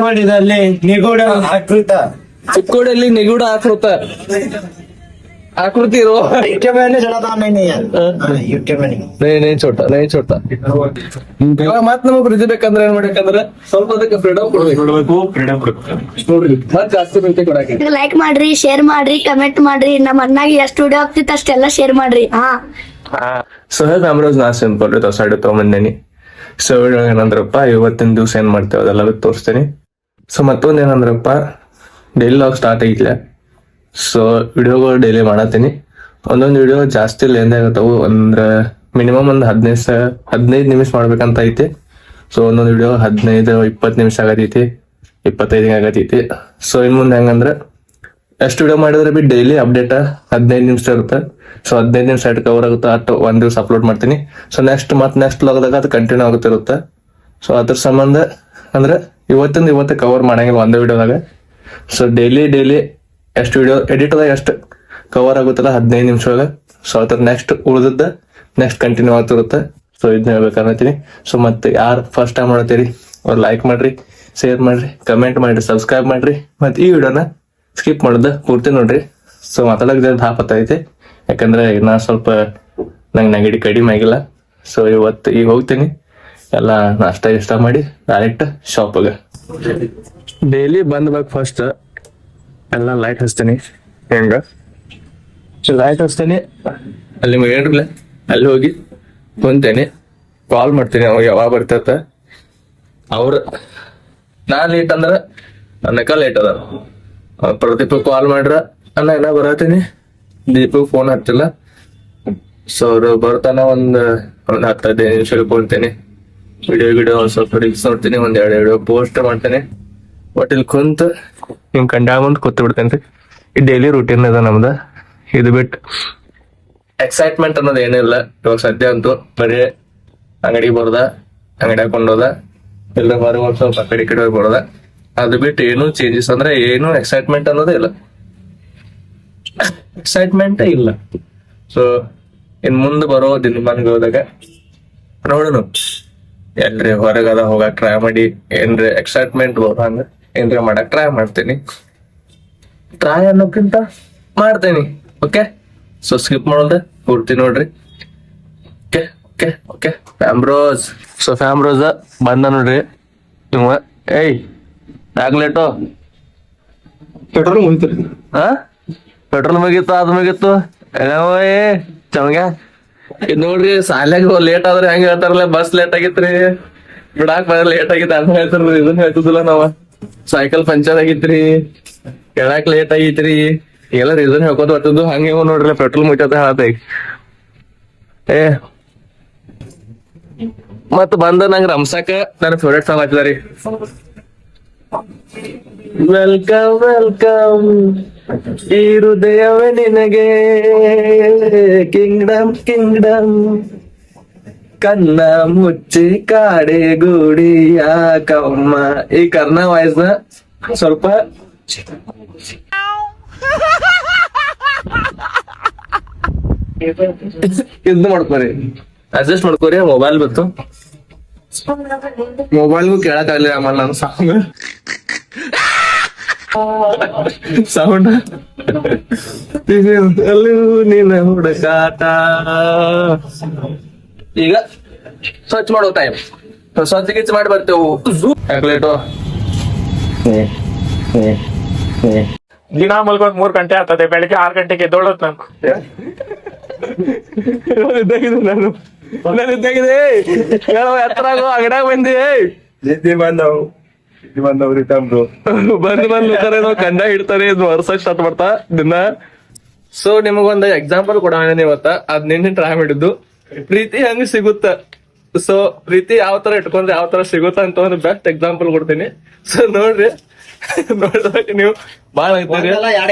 ಮಾಡಿದಲ್ಲಿ ನಿಗೂಢ ಆಕೃತ ಚಿಕ್ಕೋಡಿಯಲ್ಲಿ ನಿಗೂಢ ಆಕೃತ आकृति रो यूट्यूब में चला था नहीं यार यूट्यूब में नहीं छोटा ಇವಾಗ ಮತ್ ನಮಗ್ ಪ್ರೀತಿ ಬೇಕಂದ್ರೆ ಏನ್ ಮಾಡ್ಬೇಕಂದ್ರೆ ಸ್ವಲ್ಪ ಅದಕ್ಕೆ ಫ್ರೀಡಮ್ ಕೊಡ್ಬೇಕು ಮತ್ ಜಾಸ್ತಿ ಪ್ರೀತಿ ಕೊಡಕ್ಕೆ ಲೈಕ್ ಮಾಡ್ರಿ ಶೇರ್ ಮಾಡ್ರಿ ಕಮೆಂಟ್ ಮಾಡ್ರಿ ನಮ್ಮ ಅಣ್ಣಾಗಿ ಎಷ್ಟು ವಿಡಿಯೋ ಆಗ್ತಿತ್ತು ಅಷ್ಟೆಲ್ಲ ಶೇರ್ ಮಾಡ್ರಿ ಸೊ ಕ್ಯಾಮ್ರಾಸ್ ನಾ ಸಿಂಪಲ್ ಸೈಡ್ ತಗೊಂಬಂದೇನಿ ಸೊ ಏನಂದ್ರಪ್ಪ ಇವತ್ತಿನ ದಿವ್ಸ ಏನ್ ಮಾಡ್ತೇವೆ ಅದೆಲ್ಲ ತೋರಿಸ್ತೇನೆ ಸೊ ಮತ್ತೊಂದ್ ಏನಂದ್ರಪ್ಪ ಡೈಲಿ ಲಾಗ್ ಸ್ಟಾರ್ಟ್ ಆಗಿಲ್ಲ ಸೊ ವಿಡಿಯೋಗಳು ಡೈಲಿ ಮಾಡತ್ತೀನಿ ಒಂದೊಂದು ವಿಡಿಯೋ ಜಾಸ್ತಿ ಲೆಂತ್ ಆಗತ್ತವು ಅಂದ್ರೆ ಮಿನಿಮಮ್ ಒಂದು 15 ನಿಮಿಷ ಮಾಡ್ಬೇಕಂತ ಐತಿ ಸೊ ಒಂದೊಂದು ವಿಡಿಯೋ 15-20 ನಿಮಿಷ ಆಗತೈತಿ 25 ಆಗತೈತಿ ಸೊ ಇನ್ ಮುಂದೆ ಹೆಂಗಂದ್ರೆ ಎಷ್ಟು ವಿಡಿಯೋ ಮಾಡಿದ್ರೆ ಬಿ ಡೈಲಿ ಅಪ್ಡೇಟ್ 15 ನಿಮಿಷ ಇರುತ್ತೆ ಸೊ 15 ನಿಮಿಷ ಕವರ್ ಆಗುತ್ತೆ ಅಷ್ಟು ಒಂದ್ ದಿವಸ ಅಪ್ಲೋಡ್ ಮಾಡ್ತೀನಿ ಸೊ ನೆಕ್ಸ್ಟ್ ಲಾಗ್ದಾಗ ಅದು ಕಂಟಿನ್ಯೂ ಆಗುತ್ತಿರುತ್ತೆ ಸೊ ಅದ್ರ ಸಂಬಂಧ ಅಂದ್ರೆ ಇವತ್ತೇ ಕವರ್ ಮಾಡಂಗಿಲ್ಲ ಒಂದೇ ವಿಡಿಯೋದಾಗ ಸೊ ಡೈಲಿ ಎಷ್ಟು ವಿಡಿಯೋ ಎಡಿಟ್ದಾಗ ಎಷ್ಟು ಕವರ್ ಆಗುತ್ತಲ್ಲ 15 ನಿಮಿಷ ಒಳಗ ಸೊ ಅದ್ರ ನೆಕ್ಸ್ಟ್ ಕಂಟಿನ್ಯೂ ಆಗ್ತಿರುತ್ತೆ ಸೊ ಇದನ್ನ ಹೇಳ್ಬೇಕನ್ನತೀನಿ ಸೊ ಮತ್ತೆ ಯಾರು ಫಸ್ಟ್ ಟೈಮ್ ನೋಡ್ತೀರಿ ಅವ್ರು ಲೈಕ್ ಮಾಡ್ರಿ ಶೇರ್ ಮಾಡ್ರಿ ಕಮೆಂಟ್ ಮಾಡ್ರಿ ಸಬ್ಸ್ಕ್ರೈಬ್ ಮಾಡ್ರಿ ಮತ್ತೆ ಈ ವಿಡಿಯೋನ ಸ್ಕಿಪ್ ಮಾಡೋದು ಪೂರ್ತಿ ನೋಡ್ರಿ ಸೊ ಮಾತಾಡಕ್ ಹಾಪತ್ತೈತಿ ಯಾಕಂದ್ರೆ ನಾ ಸ್ವಲ್ಪ ನಂಗೆ ನೆಗಡಿ ಕಡಿಮೆ ಆಗಿಲ್ಲ ಸೊ ಈಗ ಹೋಗ್ತೀನಿ ಎಲ್ಲ ನಾಷ್ಟ ಮಾಡಿ ಡೈರೆಕ್ಟ್ ಶಾಪ್ಗ ಡೈಲಿ ಬಂದ್ಬೇಕು ಫಸ್ಟ್ ಎಲ್ಲ ಲೈಟ್ ಹಚ್ತೀನಿ ಹೆಂಗ ಲೈಟ್ ಹಚ್ತೀನಿ ಅಲ್ಲಿ ಹೇಳ್ರಲ್ಲ ಅಲ್ಲಿ ಹೋಗಿ ಕುಂತೇನೆ ಕಾಲ್ ಮಾಡ್ತೀನಿ ಅವಾಗ ಯಾವಾಗ ಬರ್ತೈತ ಅವ್ರ ನಾ ಲೇಟ್ ಅಂದ್ರ ನನ್ನಕ ಲೇಟ್ ಅದ ಪ್ರದೀಪ್ ಕಾಲ್ ಮಾಡ್ರ ಅಣ್ಣ ಏನ ಬರತೀನಿ ದೀಪಕ್ ಫೋನ್ ಹಚ್ಚಿಲ್ಲ ಸೊ ಅವ್ರು ಬರ್ತಾನ ಒಂದ್ 10-15 ನಿಮಿಷ ಕುಂತೇನೆ ವಿಡಿಯೋ ಸ್ವಲ್ಪ ರೀಲ್ಸ್ ನೋಡ್ತೀನಿ ಒಂದ್ 2 ವಿಡಿಯೋ ಪೋಸ್ಟ್ ಮಾಡ್ತೇನೆ ಒಟ್ ಇಲ್ಲಿ ಕುಂತ ನಿಮ್ ಕಂಡಾ ಮುಂದ್ ಕೂತ್ ಬಿಡ್ತೇನ್ರಿ ಈ ಡೈಲಿ ರೂಟೀನ್ ಅದ ನಮ್ದ ಇದು ಬಿಟ್ಟು ಎಕ್ಸೈಟ್ಮೆಂಟ್ ಅನ್ನೋದು ಏನಿಲ್ಲ ಇವಾಗ ಸದ್ಯ ಅಂತೂ ಬರೀ ಅಂಗಡಿಗೆ ಬರೋದ ಅಂಗಡಿ ಹಾಕೊಂಡೋದ ಇಲ್ಲ ಹೊರಗೆ ಒಂದ್ ಸ್ವಲ್ಪ ಕಡೆ ಹೋಗಿ ಬರೋದ ಅದು ಬಿಟ್ಟು ಏನು ಚೇಂಜಸ್ ಅಂದ್ರೆ ಏನು ಎಕ್ಸೈಟ್ಮೆಂಟ್ ಅನ್ನೋದೇ ಇಲ್ಲ ಇಲ್ಲ ಸೊ ಇನ್ ಮುಂದೆ ಬರೋ ದಿನಮಾನಗೆ ಹೋದಾಗ ನೋಡೋಣ ಎಲ್ರಿ ಹೊರಗದ ಹೋಗಕ್ ಟ್ರೈ ಮಾಡಿ ಏನ್ರಿ ಎಕ್ಸೈಟ್ಮೆಂಟ್ ಬರೋಂಗ ಏನ್ರಿ ಮಾಡಕ್ ಟ್ರೈ ಮಾಡ್ತೀನಿ ಟ್ರೈ ಅನ್ನೋಕ್ಕಿಂತ ಮಾಡ್ತೇನಿ ಓಕೆ ಸೊ ಸ್ಕಿಪ್ ಮಾಡೋದ ಪೂರ್ತಿ ನೋಡ್ರಿ ಓಕೆ ಫ್ಯಾಮ್ರೋಸ್ ಸೊ ಫ್ಯಾಮ್ರೋಸ್ ಬಂದ ನೋಡ್ರಿ ಇವ ಏಯ್ ಆಗ್ಲೇಟು ಪೆಟ್ರೋಲ್ ಮುಗಿತ್ರಿ ಪೆಟ್ರೋಲ್ ಮುಗಿತ್ತು ಅದ್ ಮುಗಿತ್ತು ಏ ಚಮಗ ಇದ್ ನೋಡ್ರಿ ಸಾಲ್ಯಾಗ ಲೇಟ್ ಆದ್ರೆ ಹೆಂಗ ಹೇಳ್ತಾರಲ್ಲ ಬಸ್ ಲೇಟ್ ಆಗಿತ್ರಿ ಬಿಡಾಕ್ ಬರ ಲೇಟ್ ಆಗಿತ್ತು ಅಂತ ಹೇಳ್ತಾರ ಇದನ್ನ ಹೇಳ್ತಿದ್ದಿಲ್ಲ ನಾವ ಸೈಕಲ್ ಪಂಚರ್ ಆಗಿತ್ರಿ ಹೇಳಾಕ್ ಲೇಟ್ ಆಗೈತ್ರಿ ಎಲ್ಲ ರೀಸನ್ ಹೇಳ್ಕೊತ ಬರ್ತದ್ದು ಹಂಗೆ ನೋಡ್ರಿ ಪೆಟ್ರೋಲ್ ಮುಗಿತ ಹೇಳತ್ತ ಏ ಮತ್ ಬಂದ ನಂಗ ರಂಸಾಕ ನನ್ನ ಫೇವ್ರೇಟ್ ಸಾಂಗ್ ಹಚ್ಚಿದಾರಿ ವೆಲ್ಕಮ್ ಈ ಹೃದಯವೇ ನಿನಗೆ ಕಿಂಗ್ಡಮ್ ಕನ್ನ ಮುಚ್ಚಿ ಕಾಡೆ ಗೂಡಿ ಯಾಕಮ್ಮ ಈ ಕರ್ಣ ವಾಯ್ಸ್ ನ ಸ್ವಲ್ಪ ಇದು ಮಾಡ್ಕೋರಿ ಅಡ್ಜಸ್ಟ್ ಮಾಡ್ಕೋರಿ ಮೊಬೈಲ್ ಬಂತು ಮೊಬೈಲ್ಗೂ ಕೇಳಕ್ ಆಗ್ಲಿ ಆಮೇಲೆ ನಾನು ಸೌಂಡ್ ನೀನ ಹುಡುಕಾಟ ಈಗ ಸ್ವಚ್ಛ ಮಾಡೋ ಟೈಮ್ ಸ್ವಚ್ಛ ಗಿಚ್ಚ ಮಾಡಿ ಬರ್ತೇವು ಲೇಟು ದಿನ ಮಲ್ಕೊಂಡ್ 3 ಗಂಟೆ ಆಗ್ತದೆ ಬೆಳಿಗ್ಗೆ 6 ಗಂಟೆಗೆ ಎದ್ದೋಳತ್ ನಾನು ಇದ್ದಾಗಿದೆ ಎತ್ತರಾಗೋ ಅಂಗಡ್ಯಾಗ ಬಂದಿ ಬಂದು ಕರೆ ಕಂಡ ಹಿಡ್ತಾರೆ ವರ್ಷಕ್ ಸ್ಟಾರ್ಟ್ ಮಾಡ್ತಾ ದಿನ ಸೊ ನಿಮಗೊಂದ್ ಎಕ್ಸಾಂಪಲ್ ಕೊಡೋಣ ಇವತ್ತ ಅದ್ ನಿನ್ನೆ ಟ್ರೈ ಮಾಡಿದ್ದು ಪ್ರೀತಿ ಹೆಂಗ್ ಸಿಗುತ್ತ ಸೊ ಪ್ರೀತಿ ಯಾವ ತರ ಇಟ್ಕೊಂಡ್ರೆ ಯಾವ ತರ ಸಿಗುತ್ತ ಅಂತ ಒಂದು ಬೆಸ್ಟ್ ಎಕ್ಸಾಂಪಲ್ ಕೊಡ್ತೀನಿ ಸೊ ನೋಡ್ರಿ ನೋಡಿದಾಗ ನೀವು ಬಾಳ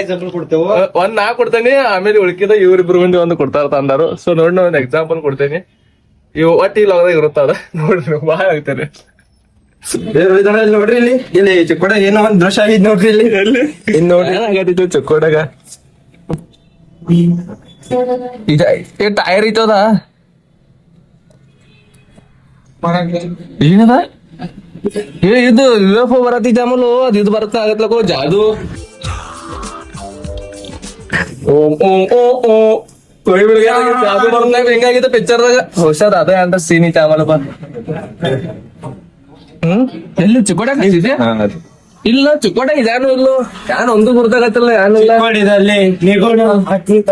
ಎಕ್ಸಾಂಪಲ್ ಕೊಡ್ತೇವೆ ಒಂದ್ ನಾ ಕೊಡ್ತೇನೆ ಆಮೇಲೆ ಉಳ್ಕಿದ ಇವ್ರಿಬ್ರು ಮಂದಿ ಒಂದು ಕೊಡ್ತಾರ ಅಂದಾರು ಸೊ ನೋಡಿ ಒಂದ್ ಎಕ್ಸಾಂಪಲ್ ಕೊಡ್ತೇನೆ ಇವು ಒಟ್ಟಿ ಲಾಗ್ದಾಗ ಇರುತ್ತದ ನೋಡ್ರಿ ನೀವು ಬಾಳ ಆಗ್ತಾರೆ ನೋಡ್ರಿ ಇಲ್ಲಿ ಚಿಕ್ಕೋಡ ಏನೋ ಒಂದ್ ದೃಶ್ಯ ಆಗಿದ್ ನೋಡ್ರಿ ಇಲ್ಲಿ ಇನ್ ನೋಡ್ರಿ ಆಗತ್ತಿತ್ತು ಚಿಕ್ಕೋಡಾಗ ಟೈರ್ ಐತದ ಏನದ ಇದು UFO ಬರತ್ತಿದ್ದ ಆಮೇಲೆ ಅದು ಇದು ಬರತ್ತ ಆಗತ್ಲಕೋ ಜಾದು ಓಂ ಓಂ ಓ ಓ ಜಾದು ಬರ್ನಾಗ ಹೆಂಗಾಗಿತ್ತು ಪಿಕ್ಚರ್ದಾಗ ಹುಷಾರ್ ಅದೇ ಅಂತ ಸೀನ್ ಐತೆ ಆಮೇಲಪ್ಪ ಎಲ್ಲಿ ಚಿಕ್ಕೋಟ ಹಾಕಿದ್ದೆ ಇಲ್ಲ ಚಿಕ್ಕೋಟ ಇದಾನು ಇಲ್ಲೋ ಯಾನ್ ಒಂದು ಗುರ್ತಾಗತ್ತಲ್ಲ ಯಾನಿಲ್ಲ ಮಾಡಿದಲ್ಲಿ ನಿಗೂಢ ಹಾಕ್ಲಿಕ್ಕ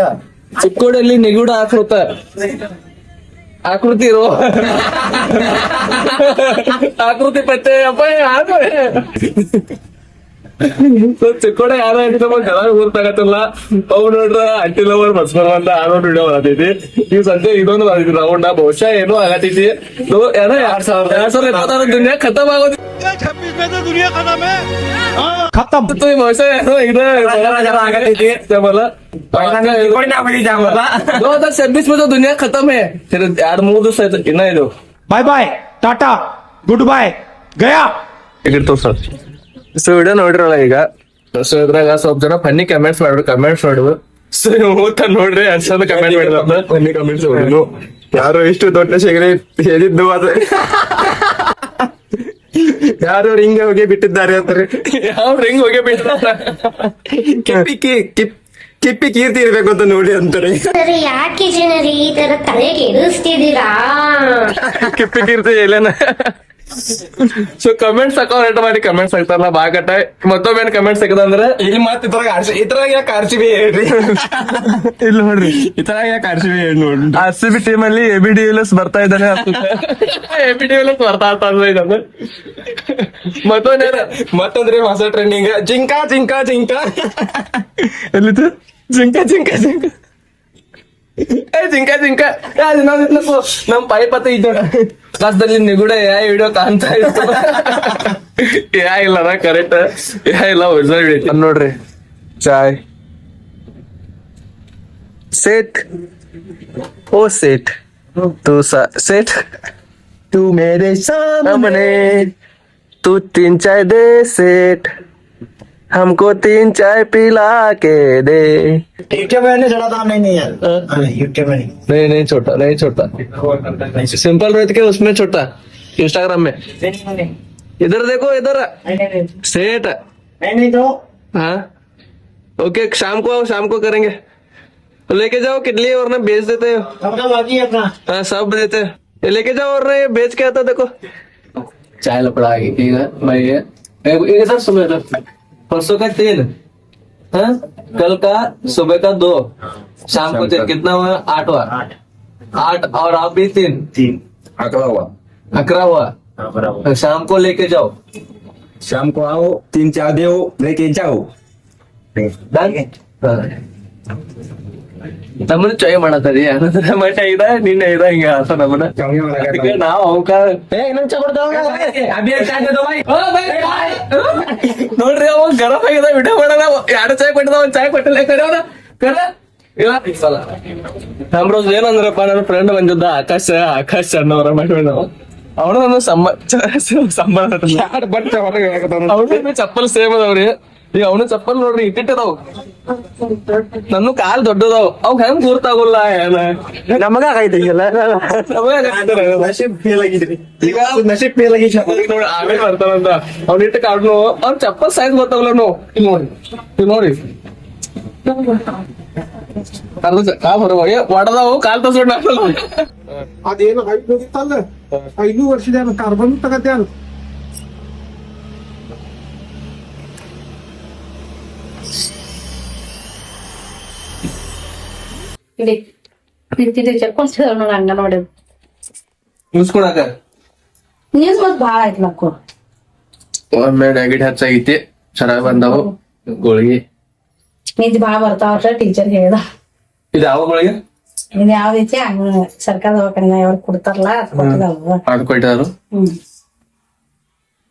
ಚಿಕ್ಕೋಡಲ್ಲಿ ನಿಗೂಢ ಆಕೃತ ಆಕೃತಿ ಇರೋ ಆಕೃತಿ ಪತ್ತೆ ಅಪ್ಪ ಯಾರು ಚಿಕ್ಕೋಡ ಯಾರೋ ಹೇಳ್ತಮ್ಮ ಚೆನ್ನಾಗಿ ಗುರ್ತಾಗತ್ತಲ್ಲ ಅವ್ ನೋಡ್ರ ಅಂಟಿ ಲವರ್ ಬಸ್ ಬರುವಂತ ಆಡೋಡ್ ವಿಡಿಯೋ ಬರತೈತಿ ನೀವು ಸಂಜೆ ಇದೊಂದು ಬರತೈತಿ ರೌಂಡ್ ಬಹುಶಃ ಏನೋ ಆಗತೈತಿ ಏನೋ 2026 ದುನಿಯಾ ಖತಮ್ ಆಗೋದು खत्म तो ಬಹುಶಃ ಏನೋ ಇದೆ ಆಗತೈತಿ जमला ಜಾಮಲ್ಲ 2026 में तो दुनिया खत्म है फिर 2-3 ದಿವಸ ಆಯ್ತು ಇನ್ನ ಇದು bye bye tata goodbye गया ಟಿಕೆಟ್ ತೋರ್ಸೋದು ಸೊ ವಿಡಿಯೋ ನೋಡಿರಲ್ಲ ಈಗ ಸೊ ಇದ್ರಾಗ ಸ್ವಲ್ಪ ಜನ ಫನ್ನಿ ಕಮೆಂಟ್ಸ್ ಮಾಡಿದ್ರು ಸೊ ಓದ್ತಾ ನೋಡ್ರಿ ಅನ್ಸೋದು ಕಮೆಂಟ್ ಮಾಡಿದ್ರು ಫನ್ನಿ ಕಮೆಂಟ್ಸ್ ನೋಡಿದ್ರು ಯಾರೋ ಇಷ್ಟು ದೊಡ್ಡ ಶೇಗರೆ ಹೇಳಿದ್ದು ಅದು ಯಾರು ರಿಂಗ್ ಹೋಗಿ ಬಿಟ್ಟಿದ್ದಾರೆ ಅಂತಾರೆ ಯಾವ ರಿಂಗ್ ಹೋಗಿ ಬಿಟ್ಟಿದ್ದಾರೆ ಕಿಪ್ಪಿ ಕೀರ್ತಿ ಇರ್ಬೇಕು ಅಂತ ನೋಡಿ ಅಂತಾರೆ ಸರಿ ಯಾಕೆ ಜನರಿ ಈ ತರ ತಲೆ ಕೆಡಿಸ್ತಿದ್ದೀರಾ ಕಿಪ್ಪಿ ಕೀರ್ತಿ ಎಲ್ಲೇನ ಸೊ ಕಮೆಂಟ್ಸ್ ಅಕೌಂಟ್ ಮಾಡಿ ಕಮೆಂಟ್ಸ್ ಹಾಕ್ತಾರಲ್ಲ ಬಾಗಟ್ಟ ಮತ್ತೊಮ್ಮೆ ಕಮೆಂಟ್ಸ್ ಹಾಕದಂದ್ರೆ ಇಲ್ಲಿ ಮತ್ತೆ ಇದ್ರಾಗ ಯಾಕೆ RCB ಹೇಳ್ರಿ ಇಲ್ಲಿ ನೋಡ್ರಿ ಇದ್ರಾಗ ಯಾಕೆ RCB ಹೇಳಿ ನೋಡ್ರಿ RCB ಟೀಮ್ ಅಲ್ಲಿ ABDLS ಬರ್ತಾ ಇದ್ದಾನೆ ABDLS ಬರ್ತಾ ಇದ್ದಾನೆ ಮತ್ತೊಂದ್ರೆ ಹೊಸ ಟ್ರೆಂಡಿಂಗ್ ಜಿಂಕ ಜಿಂಕ ಜಿಂಕ ಎಲ್ಲಿತ್ತು ಜಿಂಕ ಜಿಂಕ ಜಿಂಕ ಜಿಂಕ ಜಿಂಕ ನಮ್ ಪೈಪತ್ತ ಇದ್ದ ಕ್ಲಾಸ್ದಲ್ಲಿ ನಿಗೂಢ ವಿಡಿಯೋ ಕಾಣ್ತಾ ಇತ್ತು ಇಲ್ಲ ಕರೆಕ್ಟ್ ಇಲ್ಲ ಒರಿಜಿನಲ್ ನೋಡ್ರಿ ಚಾಯ್ सेठ ओ सेठ तू सेठ तू मेरे सामने तू 3 चाय दे सेठ हमको 3 चाय पिला के दे यूट्यूब में चला था नहीं यार यूट्यूब में नहीं छोटा सिंपल रोहित के उसमें छोटा इंस्टाग्राम में इधर देखो इधर सेठ नहीं तो हाँ ओके शाम को करेंगे लेके जाओ किडली और ना बेच देते हो सबका बाकी है अपना हाँ सब देते हैं ये लेके जाओ और ना ये बेच के आता देखो चाय लपड़ा भाई ये सर सुबह परसों का 3 हाँ कल का सुबह का 2 शाम को 3 कितना हुआ 8 हुआ 8 और आप भी 3 11 हुआ शाम को लेके जाओ शाम को आओ 3 चाय दो लेके जाओ ನಮ್ಮನ್ನ ಚೊಯ್ ಮಾಡತ್ತರಿ ಅನ್ನೋದ್ರ ಮಟ್ಟ ಇದ ನಿನ್ನೆ ಇದ ಹಿಂಗ ಆತ ನಮ್ಮನ್ನ ಅದಕ್ಕೆ ನಾವು ಅವಕ ನೋಡ್ರಿ ಅವ ಗರಂ ಆಗಿದ ವಿಡಿಯೋ ಮಾಡೋಣ 2 ಚಾಯ್ ಕೊಟ್ಟಿದ 1 ಚಾಯ್ ಕೊಟ್ಟಿಲ್ಲ ಕರೆಯೋಣ ಇಲ್ಲ ನಮ್ರೋಜ್ ಏನಂದ್ರಪ್ಪ ನನ್ನ ಫ್ರೆಂಡ್ ಬಂದಿದ್ದ ಆಕಾಶ್ ಅನ್ನೋರ ಮಾಡ್ಬೇಡ ಅವನು ನನ್ನ ಸಂಬಂಧ ಅವನು ಚಪ್ಪಲ್ ಸೇಮ್ ಅದಾವ್ರಿ ಈಗ ಅವನು ಚಪ್ಪಲ್ ನೋಡ್ರಿ ಇಟ್ಟಿಟ್ಟದಾವ್ ನನ್ನ ಕಾಲ್ ದೊಡ್ಡದಾವ್ ಅವ್ ಹೆಂಗ್ ಗುರ್ತಾಗೋಲ್ಲ ನಮಗ ಆಗೈತಿಲ್ಲ ನಶೀಬ್ ಫೇಲ್ ಆಗಿದ್ರಿ ಈಗ ನಶೀಬ್ ಫೇಲ್ ಆಗಿ ನೋಡಿ ಆಮೇಲೆ ಬರ್ತಾನಂತ ಅವ್ನ ಇಟ್ಟು ಕಾಡ್ನು ಅವ್ನ ಚಪ್ಪಲ್ ಸೈಜ್ ಗೊತ್ತಾಗಲ್ಲ ನೋಡಿ ಕಾಲ್ ಹೊರ ಒಡದಾವು ಕಾಲ್ ತೋರ್ಸ್ಕೊಂಡ್ ಅದೇನು ಹೈಟ್ ಹೋಗಿತ್ತಲ್ಲ 5 ವರ್ಷದ ಕಾರ್ಬನ್ ತಗತ್ತೆ ಅಲ್ಲ ಚರ್ಕೊಂಡ್ ನೋಡ ಹಂಗ ನೋಡಿ ಮುಸ್ಕೊಳಕ ನ್ಯೂಸ್ ಮತ್ ಭಾಳ ಆಯ್ತು ನಕ್ಕು ಒಮ್ಮೆ ನೆಗಡಿ ಹೆಚ್ಚಾಗೈತಿ ಚೆನ್ನಾಗ್ ಬಂದಾವು ಗೋಳಿಗೆ ನಿಜ ಭಾಳ ಬರ್ತಾವ ಟೀಚರ್ ಹೇಳ್ದ ಇದು ಯಾವ ಗೋಳಿಗೆ ಇದು ಯಾವ್ದೈತಿ ಹಂಗ ಸರ್ಕಾರ ದವಾಖಾನೆ ಅವ್ರು ಕೊಡ್ತಾರಲ್ಲ ಅದ್ ಕೊಟ್ಟಿದಾವ ಮಾಡ್ಕೊಟ್ಟಿದಾರು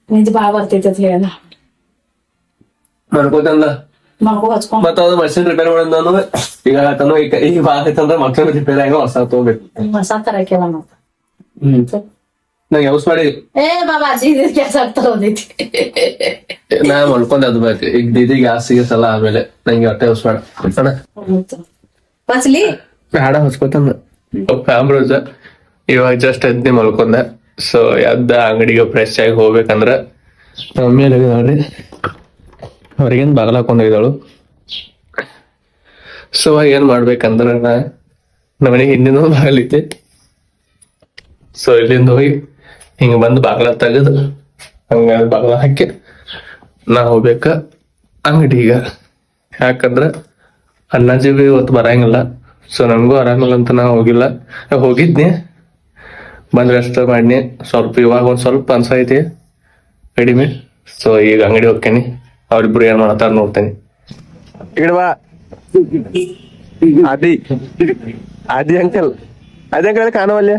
ನಿಜ ಭಾಳ ಬರ್ತೈತಿ ಅಂತ ಹೇಳ್ದ ಮಾಡ್ಕೋತಂದ ಮಗು ಹಚ್ಕೊಂಡ್ ಮತ್ತ ಅದು ಮಷಿನ್ ರಿಪೇರ್ ಮಾಡೋದು ಈಗ ತನು ಈಗ ಭಾಳ ಆಯ್ತಂದ್ರ ಮಕ್ಕಳು ರಿಪೇರ್ ಆಗ ಹೊಸ ತಗೋಬೇಕು ಹೊಸ ತರಕಿಲ್ಲ ಮತ್ತ ನಂಗೆ ಯೂಸ್ ಮಾಡಿ ಏ ಬಾಬಾ ಅಜ್ಜಿ ಕೆಲಸ ಆಗ್ತಾ ಹೋದೈತಿ ನಾ ಮಾಡ್ಕೊಂಡೆ ಅದು ಬೇಕು ಈಗ ದೀದಿ ಗ್ಯಾಸ್ ಸಿಗತ್ತಲ್ಲ ಆಮೇಲೆ ನಂಗೆ ಹೊಟ್ಟೆ ಯೂಸ್ ಮಾಡ ಬಸ್ಲಿ ಬೇಡ ಹೊಸ್ಕೊತಂದ ಕಾಮ್ರೋಜ ಇವಾಗ ಜಸ್ಟ್ ಎದ್ದಿ ಮಲ್ಕೊಂಡೆ ಸೊ ಎದ್ದ ಅಂಗಡಿಗೆ ಫ್ರೆಶ್ ಆಗಿ ಹೋಗ್ಬೇಕಂದ್ರ ಮಮ್ಮಿ ನೋಡ್ರಿ ಹೊರಗಿಂದ ಬಾಗಲ ಹಾಕೊಂಡ್ ಹೋಗಿದ್ದಾಳು. ಸೊ ಏನ್ ಮಾಡ್ಬೇಕಂದ್ರ ನಮ್ಮ ಮನೆಗೆ ಹಿಂದಿನ ಬಾಗಲೈತಿ. ಸೊ ಇಲ್ಲಿಂದ ಹೋಗಿ ಹಿಂಗ ಬಂದು ಬಾಗಲ ತೆಗದು ಹಂಗ ಬಾಗಲ ಹಾಕಿ ನಾ ಹೋಗ್ಬೇಕ ಅಂಗಡಿಗ. ಯಾಕಂದ್ರ ಅಣ್ಣಾಜಿ ಬಿ ಇವತ್ತು ಬರಂಗಿಲ್ಲ. ಸೊ ನಮಗೂ ಆರಾಮಿಲ್ಲ ಅಂತ ನಾ ಹೋಗಿಲ್ಲ. ಹೋಗಿದ್ನಿ, ಬಂದ್ ರೆಸ್ಟ್ ಮಾಡಿನಿ. ಸ್ವಲ್ಪ ಇವಾಗ ಒಂದ್ ಸ್ವಲ್ಪ ಅನ್ಸೈತಿ ಕಡಿಮೆ. ಸೊ ಈಗ ಅಂಗಡಿ ಹೋಗ್ತೇನಿ, ಅವ್ರಿಬ್ರು ಏನ್ ಮಾಡ್ತಾರ ನೋಡ್ತೇನಿ. ఇక్కడ బా అది అది ಅಂಕಲ್ ಕಾಣವಲ್ಯ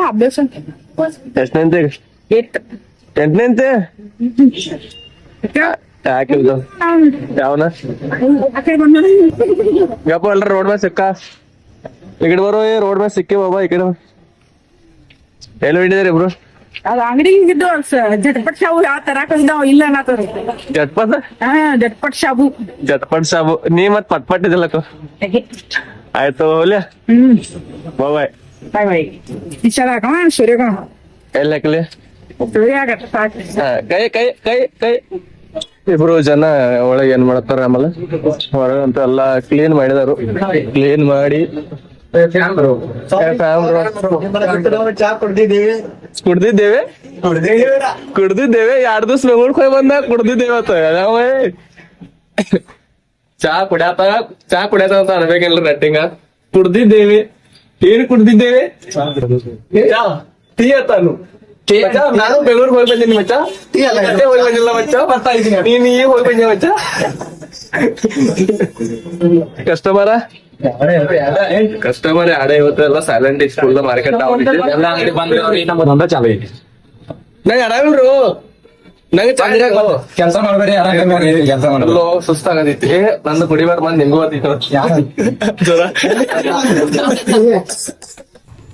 ಅಭ್ಯಾಸ ಎಷ್ಟನೆಂತೆ ಎಂಟನೆಂತೆ ಯಾಕೆ ಯಾವನ ಗಪ್ಪ ಅಲ್ರ ರೋಡ್ ಮೇಲೆ ಸಿಕ್ಕ ಈ ಬರೋ ರೋಡ್ ಮೇಲೆ ಸಿಕ್ಕಿ ಬಾಬಾ ಈ ಕಡೆ ಎಲ್ಲಿ ಹಿಡಿದಾರೆ ಇಬ್ರು ಅದ ಅಂಗಡಿ ಇದ್ದು ಜಟ್ಪಟ್ ಶಾಬು ಯಾವ ತರಾಕ ಇದಾವ ಇಲ್ಲ ಅನ್ನತಾರ. ಜಟ್ಪಟ್ ಜಟ್ಪಟ್ ಶಾಬು ಜಟ್ಪಟ್ ಸಾಬು ನೀ ಮತ್ ಪಟ್ಪಟ್ ಇದಲ್ಲಕ್ಕ ಆಯ್ತು ಹೋಲ್ಯ ಬಾಯ್ ಬಾಯ್ ಬಾಯ್ ಇಚ್ಛಾಕ ಸೂರ್ಯಕ ಎಲ್ಲಿ ಹಾಕಲಿ ಸೂರ್ಯಾಗ ಸಾಕು. ಕೈ ಕೈ ಕೈ ಕೈ ಇಬ್ರು ಜನ ಒಳಗೆ ಏನ್ ಮಾಡ್ತಾರ ಆಮೇಲೆ ಹೊರಗಂತ ಎಲ್ಲಾ ಕ್ಲೀನ್ ಮಾಡಿದಾರು. ಕ್ಲೀನ್ ಮಾಡಿ ಕುಡ್ದಿದ್ದೇವೆ 2 ದಿವ್ಸ ಬೆಂಗಳೂರಿಗೆ ಹೋಗಿ ಬಂದ ಕುಡ್ದಿದ್ದೇವೆ ನಾವೇ ಚಾ ಕುಡಿಯತ ಅಂತ ಅನ್ಬೇಕಿಲ್ಲ ರಟ್ಟಿಂಗ. ಕುಡ್ದಿದ್ದೇವೆ. ಏನ್ ಕುಡ್ದಿದ್ದೇವೆ? ಟೀ ಅತ್ತಾನು. ನಾನು ಬೆಂಗಳೂರಿಗೆ ಹೋಗಿ ಬಂದಿನಿ ಮಚ್ಚ. ಹೋಗಿ ಬಂದಿಲ್ಲ ಮಚ್ಚ, ಬರ್ತಾ ಇದ್ದೀನಿ. ನೀನ್ ಈಗ ಹೋಗಿ ಬಂದಿ ಮಚ್ಚ. ಕಸ್ಟಮರ್ ಆಡೇ ಇವತ್ತೆಲ್ಲ ಸೈಲೆಂಟ್ ಸ್ಕೂಲ್ ಮಾರ್ಕೆಟ್ ಎಲ್ಲ ಅಂಗಡಿ ಬಂದ್ರೆ ಚಾಲು ಐತಿ. ನಂಗೆ ಆರಾಮಿಲ್ರು, ನಂಗೆ ಕೆಲಸ ಮಾಡ್ಬೇಡಿ, ಕೆಲಸ ಮಾಡಲು ಸುಸ್ತಾಗತೈತಿ. ನಂದು ಕುಡಿಬಾರ ಮಂದಿ ನಿಮ್ಗೂ ಜ್ವರ.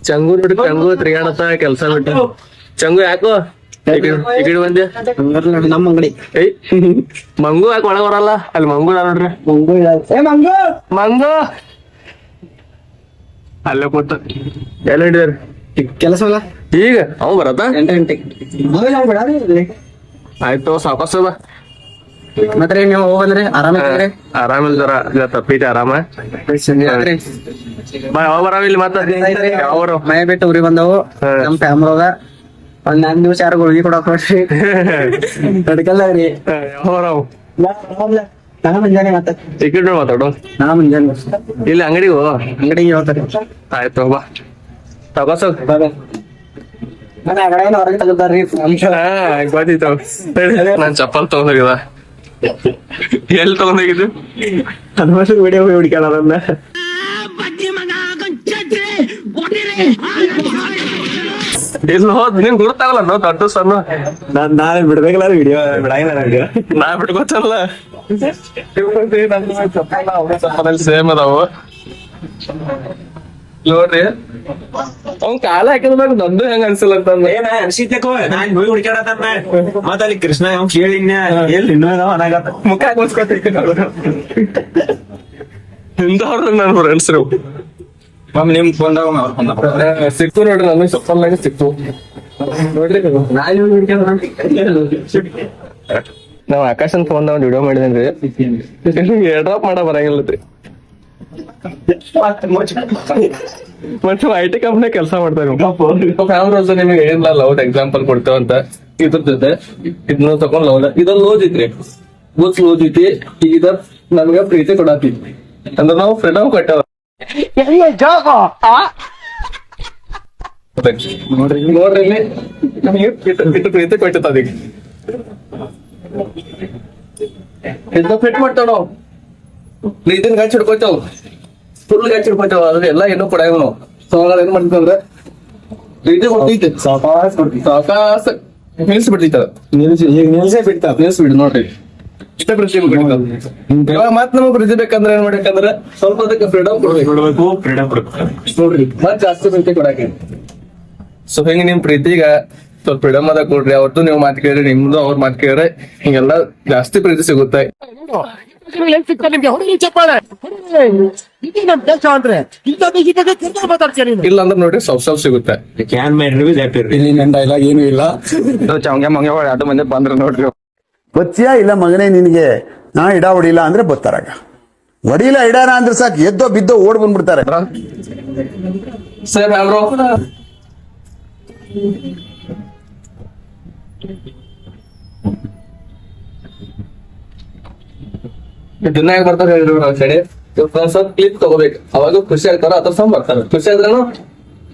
ಚಂಗು ನೋಡಿ, ಚಂಗು ತಿರ್ಗಾಡತ್ತ ಕೆಲ್ಸ ಬಿಟ್ಟು. ಚಂಗು ಯಾಕೋ ಈ ಕಡೆ ಬಂದೆ? ನಮ್ಮ ಅಂಗಡಿ ಮಂಗು ಯಾಕೆ ಒಳಗ್ ಬರಲ್ಲ? ಅಲ್ಲಿ ಮಂಗು ನೋಡ್ರಿ, ಮಂಗು ಅಲ್ಲೇ ಕೂತ. ಎಲ್ಲ ಹಿಡಿದಾರ ಕೆಲಸ ಈಗ ಅವ್ ಬರತ್ತ. ಆಯ್ತು ಸಾವಕಾಶ ಬಾ. ಮತ್ತೆ ನೀವು ಹೋಗಂದ್ರಿ ಆರಾಮಿಲ್ಲ, ಜ್ವರ ತಪ್ಪೈತಿ. ಆರಾಮ ಬಾ. ಯಾವ ಬರಾವಿಲ್ಲ ಮತ್ತ ಯಾವ ಮನೆ ಬಿಟ್ಟು ಊರಿಗೆ ಬಂದವು. ನಮ್ ಫ್ಯಾಮ್ರೊಳಗ ಒಂದ್ 4 ದಿವಸ ಯಾರು ಗುಳಿಗೆ ಕೊಡಕ್ ನೋಡ್ರಿ ತಡ್ಕಲ್ಲಾಗ್ರಿ. ಯಾವ ಬರಾವ್ ನಾ ಮುಂಜಾನೆ ಮತ್ತೆ ಈ ಕಡೆ ಮಾತಾಡು. ನಾ ಮುಂಜಾನೆ ಇಲ್ಲಿ ಅಂಗಡಿಗೆ ಅಂಗಡಿಗೆ ಹೋಗ್ತಾರೆ. ಆಯ್ತು ಬಾ ಸಾವಕಾಶ. ಹೊರಗೆ ತಗದಾರ್ರಿ. ಗೊತ್ತಿತ್ತು. ನಾನ್ ಚಪ್ಪಲ್ ತಗೊಂಡೋಗಿದ. ಎಲ್ಲಿ ತಗೊಂಡೋಗಿದ್ದು? ಹನುಮಾನ್ ವಿಡಿಯೋ ಹುಡುಕಾಡೋದನ್ನ ಇಲ್ಲಿ ಹೋದ್ ನಿನ್ ಗುರುತಾಗಲ್ಲ ನೋ ದೊಡ್ಡ ಸಣ್ಣ. ನಾಳೆ ಬಿಡ್ಬೇಕಲ್ಲ ವಿಡಿಯೋ ಬಿಡಂಗಿಲ್ಲ. ನಾ ಬಿಟ್ಕೊತಲ್ಲ ಸೇಮ್ ಅದಾವು ನೋಡ್ರಿ. ಅವ್ನ್ ಕಾಲ ಹಾಕಿದ್ಮ್ಯಾಗ ನಂದು ಹೆಂಗ ಅನ್ಸಲ್ಲ ಅಂತಂದ ಅನ್ಸಿದ್ದಕ್ಕೋ ನಾನ್ ಹೋಗಿ ಹುಡುಕಾಡತನ್ನ ಮತ್ತ ಅಲ್ಲಿ ಕೃಷ್ಣ ಅವ್ನ್ ಕೇಳಿನ ಎಲ್ಲಿ ಇನ್ನೂ ಅನಾಗತ್ತ ಮುಖ ಹಾಕೋಸ್ಕೊತ ಇಂಥವ್ರ ನನ್ನ ಫ್ರೆಂಡ್ಸ್ ನಿಮ್ ಬಂದಾಗ ಸಿಕ್ತು ನೋಡ್ರಿ. ನನಗೆ ಸಪ್ಪಲ್ನಾಗ ಸಿಕ್ತು ನೋಡ್ರಿ. ನಾವ್ ಆಕಾಶ್ ಅಂತ ಒಂದ್ ವಿಡಿಯೋ ಮಾಡಿದೇನ್ರಿ, ಏರ್ ಡ್ರಾಪ್ ಮಾಡ ಬರಂಗಿಲ್ಲತ್ರಿ. ಮತ್ತೆ IT ಕಂಪ್ನಿ ಕೆಲಸ ಮಾಡ್ತಾರೆ. ಫ್ಯಾಮ್ರೋಸ್ ನಿಮಗೆ ಏನಿಲ್ಲ ಲವ್ ಎಕ್ಸಾಂಪಲ್ ಕೊಡ್ತೇವಂತ ಇದ್ರ ಜೊತೆ ಇದನ್ನ ತಕೊಂಡ್ ಲವ್ ಇದ ಲೋಜ್ ಐತ್ರಿ, ಬುಕ್ಸ್ ಲೋಜ್ ಐತಿ. ಈಗ ನಮ್ಗ ಪ್ರೀತಿ ಕೊಡಾತಿ ಅಂದ್ರ ನಾವು ಫ್ರೀಡಮ್ ಕೊಟ್ಟವ. ನೋಡ್ರಿ ಇಲ್ಲಿ ನಮಗೆ ಇಟ್ಟು ಪ್ರೀತಿ ಕೊಟ್ಟದ. ಅದಕ್ಕೆ ಇದನ್ನ ಫಿಟ್ ಮಾಡ್ತಾವ ನಾವು. ಪ್ರೀತಿನ ಗಾಚ್ ಹಿಡ್ಕೊತಾವ್, ಫುಲ್ ಗಾಚ್ ಹಿಡ್ಕೊತಾವ. ಅದ್ರ ಎಲ್ಲ ಏನೋ ಕೊಡಾಗ ನಾವು. ಸೊ ಏನ್ ಮಾಡ್ತಂದ್ರ ಪ್ರೀತಿ ಕೊಡ್ತೈತಿ, ಸಾವಕಾಶ ನಿಲ್ಸ್ಬಿಡ್ತೈತ. ನಿಲ್ಸೇ ಬಿಡ್ತಾವ. ನಿಲ್ಸ್ಬಿಡ್ ನೋಡ್ರಿ. ಇಷ್ಟ ಪ್ರೀತಿ ಇವಾಗ ಮತ್ ನಮಗ್ ಪ್ರೀತಿ ಬೇಕಂದ್ರ ಏನ್ ಮಾಡ್ಬೇಕಂದ್ರ ಸ್ವಲ್ಪ ಅದಕ್ಕೆ ಫ್ರೀಡಮ್ ಕೊಡ್ಬೇಕು. ಫ್ರೀಡಮ್ ನೋಡ್ರಿ ಮತ್ ಜಾಸ್ತಿ ಪ್ರೀತಿ ಕೊಡಾಕ. ಸೊ ಹಿಂಗ ನಿಮ್ ಪ್ರೀತಿಗ ಸ್ವಲ್ಪ ಫ್ರೀಡಮ್ ಅದ ಕೊಡ್ರಿ, ಅವ್ರದ್ದು ನೀವು ಮಾತು ಕೇಳ್ರಿ, ನಿಮ್ದು ಅವ್ರ ಮಾತು ಕೇಳ್ರಿ, ಹಿಂಗೆಲ್ಲ ಜಾಸ್ತಿ ಪ್ರೀತಿ ಸಿಗುತ್ತೆ. ಇಲ್ಲ ಅಂದ್ರೆ ನೋಡ್ರಿ ಸೌ ಸಿಗುತ್ತೆ. ಇಲ್ಲಿ ನನ್ ಡೈಲಾಗ್ ಏನು ಇಲ್ಲ. ಚವಂಗೆ ಮಂಗೆ ಎರಡು ಮಂದಿ ಬಂದ್ರ ನೋಡ್ರಿ. ಬಚ್ಚಿಯಾ ಇಲ್ಲ ಮಗನೇ ನಿನಗೆ ಇಡ ಹೊಡಿಲ್ಲ ಅಂದ್ರೆ ಬತ್ತಾರಾಗ, ಹೊಡಿಲ್ಲ ಇಡಾನ ಅಂದ್ರೆ ಸಾಕು ಎದ್ದೋ ಬಿದ್ದೋ ಓಡ್ ಬಂದ್ಬಿಡ್ತಾರೆ. ಸರ್ ಬ್ರೋ ದಿನ ಯಾಕೆ ಬರ್ತಾರೆ ಹೇಳಿದ್ರು ನಾವ್ ಕಡೆ ಸ್ವಲ್ಪ ಕ್ಲಿಪ್ ತಗೋಬೇಕು, ಅವಾಗ ಖುಷಿ ಆಗ್ತಾರ, ಅದ್ರ ಸಮ ಬರ್ತಾರೆ. ಖುಷಿ ಆದ್ರೇನು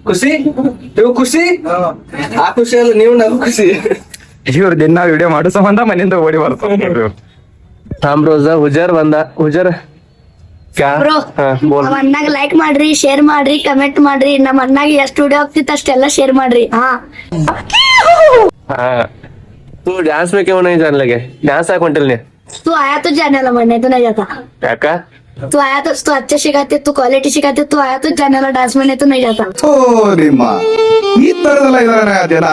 ಖುಷಿ, ನೀವು ಖುಷಿ, ಆ ಖುಷಿ ಅಲ್ಲ ನೀವು ನಗು ಖುಷಿ. ಇವ್ರ ದಿನ ವಿಡಿಯೋ ಮಾಡೋ ಸಂಬಂಧ ಮನೆಯಿಂದ ಓಡಿ ಬರ್ತಾರೆ. ರೋಜ ಹುಜರ್ ಬಂದ, ಹುಜರ್ ಕ್ಯಾ ಬ್ರೋ ಹಾ ಬೋಲ್. ನಮ್ಮ ಅಣ್ಣಾಗ ಲೈಕ್ ಮಾಡ್ರಿ, ಶೇರ್ ಮಾಡ್ರಿ, ಕಮೆಂಟ್ ಮಾಡ್ರಿ. ನಮ್ಮ ಅಣ್ಣಾಗ ಎಷ್ಟು ವಿಡಿಯೋ ಆಗ್ತಿತ್ತು ಅಷ್ಟೆಲ್ಲ ಶೇರ್ ಮಾಡ್ರಿ. ಹಾ हाँ तू डांस में क्यों नहीं जान लगे? डांस आ क्विंटल ने तू आया तो जाने वाला मैं नहीं तो नहीं जाता. काका तू आया तो तू अच्छे सिखाते, तू क्वालिटी सिखाते, तू आया तो जाने वाला डांस में नहीं तो नहीं जाता. ಓ ನಿಮ್ಮ ಈ ತರದೆಲ್ಲ ಇದಾರೆ ಜನ.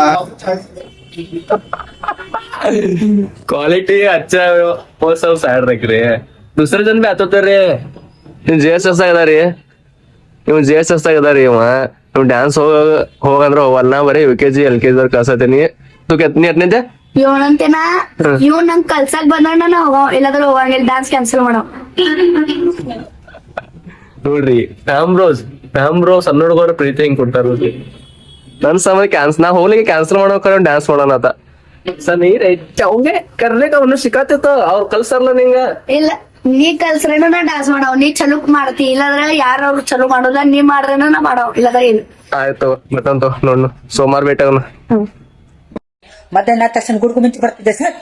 क्वालिटी अच्छा वो सब साइड रख रहे हैं. दूसरे जन भी आते रे ಜೇಸ್ ಎಷ್ಟಾಗದಾರಿ, ಇವ್ ಜೇಸ್ ಎಷ್ಟಾಗದಾರಿ, ಇವ ಇವ್ ಡ್ಯಾನ್ಸ್ ಹೋಗಂದ್ರ ಹೋಗಲ್ಲ, ಬರೀ UKG LKG ಅವ್ರ ಕಳ್ಸತೀನಿ. ತು ಕೆತ್ತನಿ ಅಟ್ನಿದ್ದೆ ಇವನಂತೇನ ಇವ್ ನಂಗ್ ಕಲ್ಸಕ್ ಬಂದಣ್ಣ ನಾ ಹೋಗೋ, ಇಲ್ಲಾದ್ರೆ ಹೋಗಂಗಿಲ್ಲ, ಡಾನ್ಸ್ ಕ್ಯಾನ್ಸಲ್ ಮಾಡೋ. ನೋಡ್ರಿ ರಾಮ್ರೋಸ್ ಸಣ್ಣ ಹುಡುಗರ ಪ್ರೀತಿ ಹಿಂಗ್ ಕೊಡ್ತಾರ ನೋಡ್ರಿ. ನನ್ ಸಮಯ ನಾ ಹೋಗ್ಲಿಕ್ಕೆ ಕ್ಯಾನ್ಸಲ್ ಮಾಡೋ ಡ್ಯಾನ್ಸ್ ಮಾಡೋಣ ಅಂತ ಸರ್. ನೀ ಅವಂಗೆ ಕರ್ಲಿಕ್ಕೆ ಅವನು ಸಿಕ್ಕಾತಿತ್ತು, ಅವ್ರು ಕಲ್ಸರ್ಲ ನಿಂಗ. ಇಲ್ಲ ನೀ ಕಲ್ಸ್ರೇನ ನಾ ಡಾನ್ಸ್ ಮಾಡೋ, ನೀ ಚಲೋ ಮಾಡ್ತಿ, ಇಲ್ಲಾದ್ರೆ ಯಾರು ಚಲೋ ಮಾಡೋಲ್ಲ, ನೀ ಮಾಡ್ರೇನ ನಾ ಮಾಡೋ, ಇಲ್ಲಾದ್ರೆ ಇಲ್ಲ. ಆಯ್ತು ಮತ್ತಂತ ನೋಡ್ ಸೋಮವಾರ ಭೇಟಿ ಮಧ್ಯಾಹ್ನ ತಕ್ಷಣ ಗುಡ್ಕು ಮಿಂಚು ಬರ್ತಿದ್ದೆ ಸರ್.